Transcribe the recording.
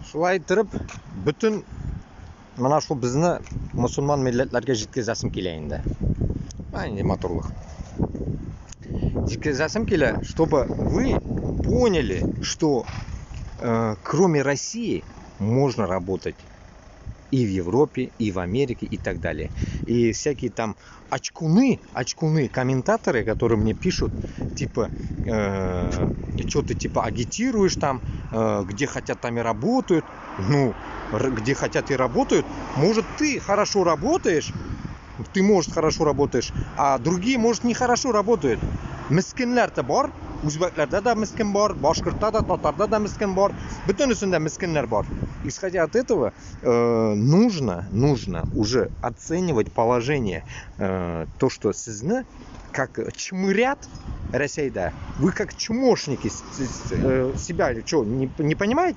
Шулай айтырып, бүтін мына шул безне мусульман милләтләргә җиткезәсем килә инде. Инде матурлык. Җиткезәсем килә, чтобы вы поняли, что кроме России можно работать и в Европе, и в Америке, и так далее. И всякие там очкуны, комментаторы, которые мне пишут, типа, что ты типа агитируешь там, где хотят, там и работают. Ну, где хотят и работают. Может, ты хорошо работаешь, а другие, может, не хорошо работают. Мискинләр-то бар, үзбәкләрдә дә мискин бар, башкортта да, татарда да мискин бар, бөтенесендә мискиннәр бар. Исходя от этого, нужно уже оценивать положение, то, что сезне, как чмырят Россия, вы как чмошники себя, что, не понимаете?